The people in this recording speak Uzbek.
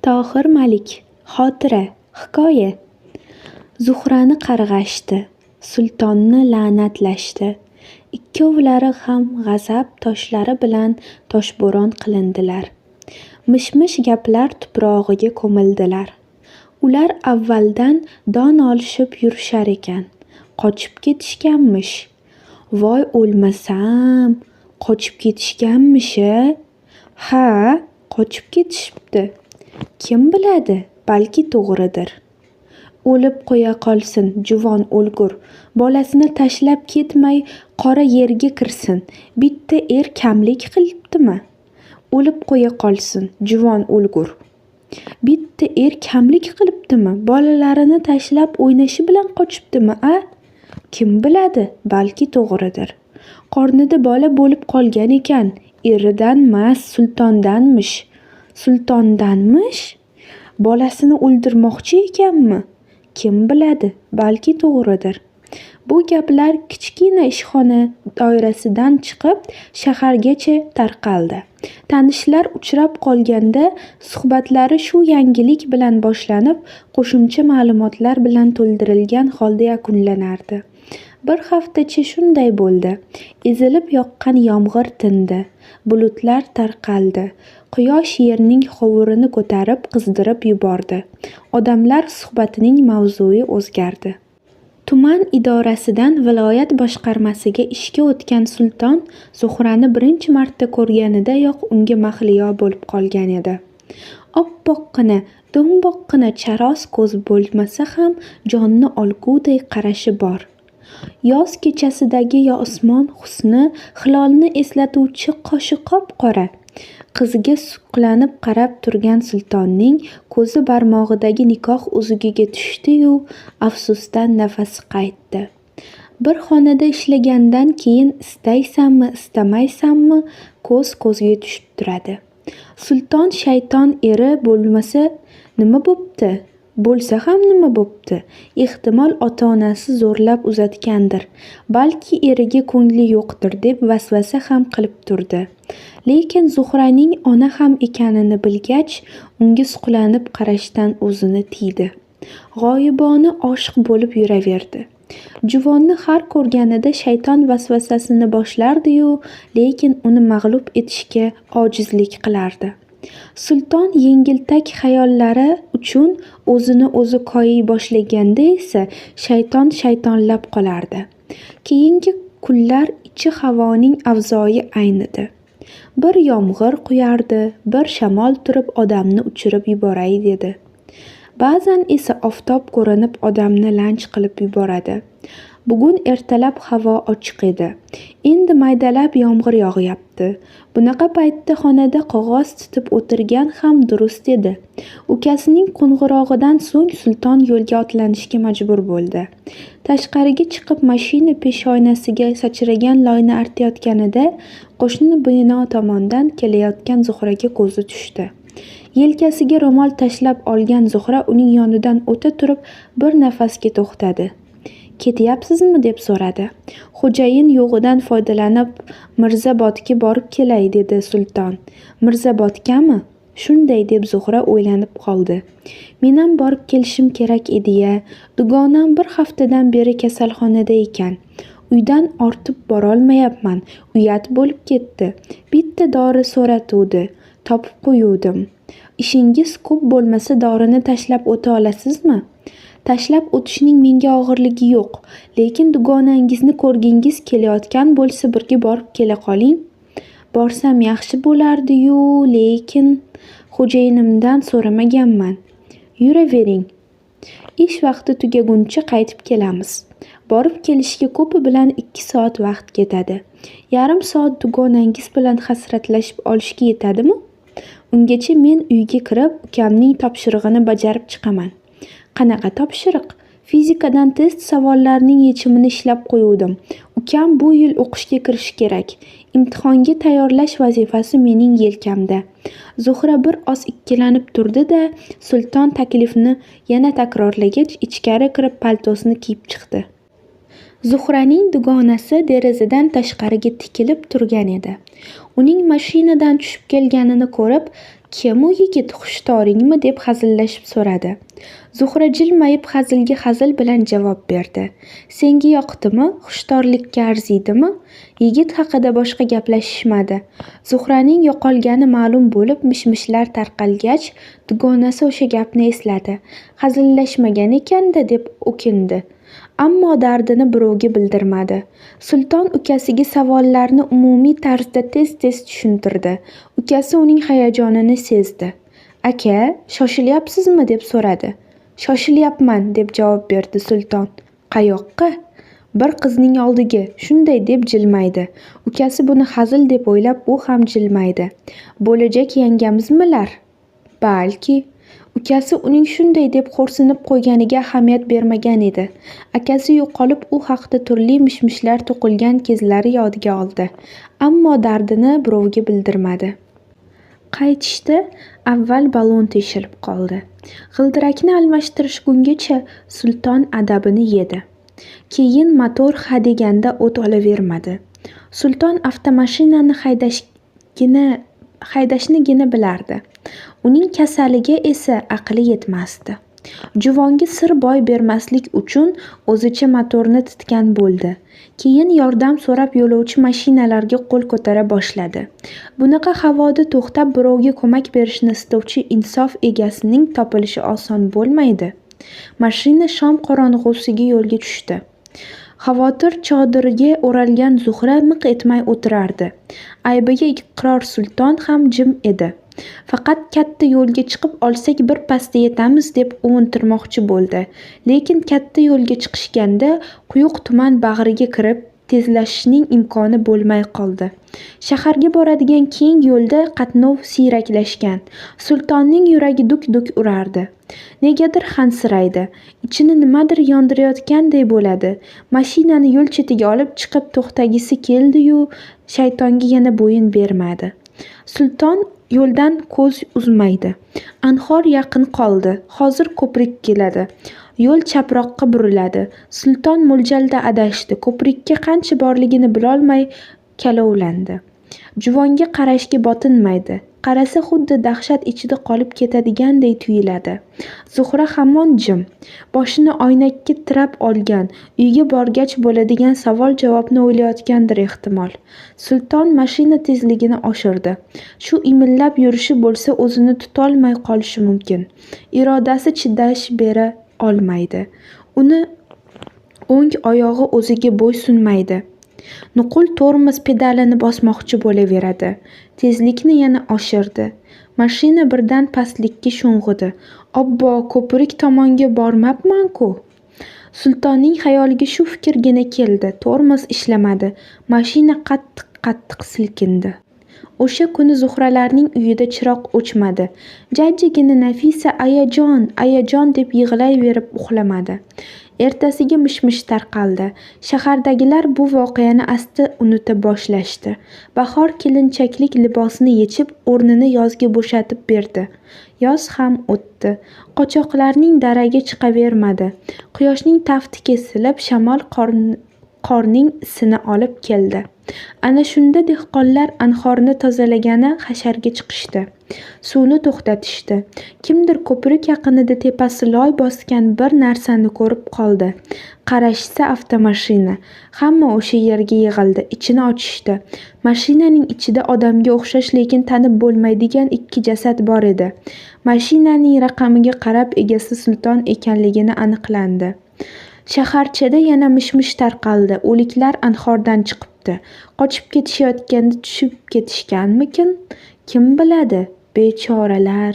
Tohir Malik. Xotira. Hikoya. Zuhrani qarg'ashdi. Sultonni la'natlashdi. Ikkovlari ham g'azab toshlari bilan toshbo'ron qilindilar. Mish-mish gaplar tuprog'iga ko'mildilar. Ular avvaldan don olishib yurishar ekan. Qochib ketishganmish. Voy o'lmasam, qochib ketishganmish-a? Ha, qochib ketishibdi. Kim biladi, balki to'g'ridir. O'lib qo'ya qolsin, juvon o'lgur. Bolasini tashlab ketmay qora yerga kirsin. Bitta kamlik qilibdimi? O'lib qo'ya qolsin, juvon o'lgur. Bitta kamlik qilibdimi? Bolalarini tashlab o'ynashi bilan qochibdimi, a? Kim biladi, balki to'g'ridir. Qornida bola bo'lib qolgan ekan. Eridanmas, sultondanmish. Sultondanmish? Bolasini o'ldirmoqchi ekanmi? Kim biladi, balki to'g'ridir. Bu gaplar kichkina ishxona doirasidan chiqib, shahargacha tarqaldi. Tanishlar uchrab qolganda suhbatlari shu yangilik bilan boshlanib, qo'shimcha ma'lumotlar bilan to'ldirilgan holda yakunlanardi. Bir haftacha shunday bo'ldi. Ezilib yoqqan yomg'ir tindi. Bulutlar tarqaldi. Quyosh yerning hovurini ko'tarib qizdirib yubordi. Odamlar suhbatining mavzui o'zgardi. Tuman idorasidan viloyat boshqarmasiga ishga o'tgan sulton Zuhrani birinchi marta ko'rganidayoq unga mahliyo bo'lib qolgan edi. Oppoqqina, do'mboqqina charos ko'z bo'lmasa ham jonni olguday qarashi bor. Yoz kechasidagi osmon husni hilolni eslatuvchi qoshi qop-qora. Qizga suqlanib qarab turgan sultonning ko'zi barmog'idagi nikoh uzugiga tushdi-yu, afsusdan nafasi qaytdi. Bir xonada ishlagandan keyin istaysanmi, istamaysanmi, ko'z-ko'zga tushib turadi. Sulton shayton eri bo'lmasa nima bo'pti? Bo'lsa ham nima bo'pti? Ehtimol ota-onasi zo'rlab uzatgandir. Balki eriga ko'ngli yo'qdir deb vasvasa ham qilib turdi. Lekin Zuhraning ona ham ekanini bilgach, unga suqlanib qarashdan o'zini tiydi. G'oyibona oshiq bo'lib yuraverdi. Juvonni har ko'rganida shayton vasvasasini boshlardi-yu, lekin uni mag'lub etishga ojizlik qilardi. Sulton yengiltak xayollari uchun o'zini o'zi koyiy boshlaganda esa shayton shaytonlab qolardi. Keyingi kunlar ichi havoning avzoyi aynidi. Bir yomg'ir quyardi, bir shamol turib odamni uchirib yuboray dedi. Ba'zan esa oftob ko'rinib odamni lanj qilib yuboradi. Bugun ertalab havo ochiq edi. Endi maydalab yomg'ir yog'yapti. Bunaqa paytda xonada qog'oz tutib o'tirgan ham durust edi. Ukasining qo'ng'irog'idan so'ng sulton yo'lga otlanishga majbur bo'ldi. Tashqariga chiqib mashina peshoynasiga sachragan loyni artayotganida qo'shni bino tomondan kelayotgan Zuhraga ko'zi tushdi. Yelkasiga ro'mol tashlab olgan Zuhra uning yonidan o'ta turib bir nafasga to'xtadi. Ketyapsizmi deb so'radi. Xo'jayin yo'g'idan foydalanib Mirzobodga borib kelay dedi sulton. Mirzobodgami? Shunday deb Zuhra o'ylanib qoldi. Menam borib kelishim kerak edi-ya. Dugonam bir haftadan beri kasalxonada ekan. Uydan ortib borolmayapman. Uyat bo'lib ketdi. Bitta dori so'ratuvdi. Topib qo'yuvdim. Ishingiz ko'p bo'lmasa dorini tashlab o'ta olasizmi? Tashlab o'tishning menga og'irligi yo'q, lekin dugonangizni ko'rgingiz kelayotgan bo'lsa birga borib kela qoling. Borsam yaxshi bo'lardi-yu, lekin xo'jayinimdan so'ramaganman. Yuravering. Ish vaqti tugaguncha qaytib kelamiz. Borib kelishga ko'pi bilan 2 soat vaqt ketadi. Yarim soat dugonangiz bilan hasratlashib olishga yetadimi? Ungacha men uyga kirib, ukamning topshirig'ini bajarib chiqaman. Qanaqa topshiriq? Fizikadan test savollarining yechimini ishlab qo'yuvdim. Ukam bu yil o'qishga kirish kerak. Imtihonga tayyorlash vazifasi mening yelkamda. Zuhra bir oz ikkilanib turdi-da, sulton taklifni yana takrorlagach, ichkari kirib paltosini kiyib chiqdi. Zuhraning dugonasi derazadan tashqariga tikilib turgan edi. Uning mashinadan tushib kelganini ko'rib, Kim u yigit, xushtoringmi deb hazillashib so'radi. Zuhra jilmayib hazilga hazil bilan javob berdi. Senga yoqdimi? Xushtorlikka arziydimi? Yigit haqida boshqa gaplashishmadi. Zuhraning yo'qolgani ma'lum bo'lib mishmishlar tarqalgach, dugonasi o'sha gapni esladi. Hazillashmagan ekanda deb o'kindi. Ammo dardini birovga bildirmadi. Sulton ukasiga savollarni umumiy tarzda tez-tez tushuntirdi. Ukasi uning hayajonini sezdi. "Aka, shoshilyapsizmi?" deb so'radi. "Shoshilyapman", deb javob berdi Sulton. "Qayoqqa?" "Bir qizning oldiga", shunday deb jilmaydi. Ukasi buni hazil deb o'ylab, u ham jilmaydi. "Bo'lajak yangamizmilar?" "Balki." Ukasi uning shunday deb xo'rsinib qo'yganiga ahamiyat bermagan edi. Akasi yo'qolib u haqda turli mishmishlar to'qilgan kezlari yodiga oldi. Ammo dardini birovga bildirmadi. Qaytishda avval ballon teshilib qoldi. G'ildirakni almashtirishgungacha Sulton adabini yedi. Keyin motor hadeganda o't olavermadi. Sulton avtomashinani haydashnigina bilardi. Uning kasaliga esa aqli yetmasdi. Juvonga sir boy bermaslik uchun o'zicha motorni titgan bo'ldi. Keyin yordam so'rab yo'lovchi mashinalarga qo'l ko'tara boshladi. Bunaqa havoda to'xtab birovga ko'mak berishni istovchi insof egasining topilishi oson bo'lmaydi. Mashina shom qorong'usiga yo'lga tushdi. Xavotir chodiriga o'ralgan Zuhra miq etmay o'tirardi. Aybiga iqror Sulton ham jim edi. Faqat katta yo'lga chiqib olsak bir pasda yetamiz deb ovuntirmoqchi bo'ldi. Lekin katta yo'lga chiqishganda quyuq tuman bag'riga kirib, tezlashishning imkoni bo'lmay qoldi. Shaharga boradigan keng yo'lda qatnov siyraklashgan. Sultonning yuragi duk-duk urardi. Negadir hansiraydi. Ichini nimadir yondirayotganday bo'ladi. Mashinani yo'l chetiga olib chiqib to'xtagisi keldi-yu, shaytonga yana bo'yin bermadi. Sulton yo'ldan ko'z uzmaydi. Anhor yaqin qoldi. Hozir ko'prik keladi. Yo'l chaproqqa buriladi. Sulton mo'ljalda adashdi. Ko'prikka qancha borligini bilolmay kalovlandi. Juvonga qarashga botinmaydi. Qarasa xuddi dahshat ichida qolib ketadiganday tuyuladi. Zuhra hamon jim. Boshini oynakka tirab olgan. Uyga borgach bo'ladigan savol-javobni o'ylayotgandir ehtimol. Sulton mashina tezligini oshirdi. Shu imillab yurishi bo'lsa o'zini tutolmay qolishi mumkin. Irodasi chidash bera olmaydi. Uni o'ng oyog'i o'ziga bo'ysunmaydi. Nuqul tormoz pedalini bosmoqchi bo'laveradi. Tezlikni yana oshirdi. Mashina birdan pastlikka sho'ng'idi. Obbo, ko'prik tomonga bormabman-ku. Sultonning xayoliga shu fikrgina keldi. Tormoz ishlamadi. Mashina qattiq silkindi. O'sha kuni Zuhralarning uyida chiroq o'chmadi. Jajjigina Nafisa ayajon deb yig'layverib uxlamadi. Ertasiga mishmish tarqaldi. Shahardagilar bu voqeani asta unuta boshlashdi. Bahor kelinchaklik libosini yechib, o'rnini yozga bo'shatib berdi. Yoz ham o'tdi. Qochoqlarning daraga chiqavermadi. Quyoshning tafti kesilib, shamol qorning isini olib keldi. Ana shunda dehqonlar anhorni tozalagani hasharga chiqishdi. Suvni to'xtatishdi. Kimdir ko'prik yaqinida tepasi loy bosgan bir narsani ko'rib qoldi. Qarashsa avtomashina. Hamma o'sha yerga yig'ildi. Ichini ochishdi. Mashinaning ichida odamga o'xshash lekin tanib bo'lmaydigan ikki jasad bor edi. Mashinaning raqamiga qarab egasi Sulton ekanligini aniqlandi. Shaharchada yana mishmish tarqaldi. O'liklar anhordan chiqibdi. Qochib ketishayotganda tushib ketishganmikin? Kim biladi? Bechoralar.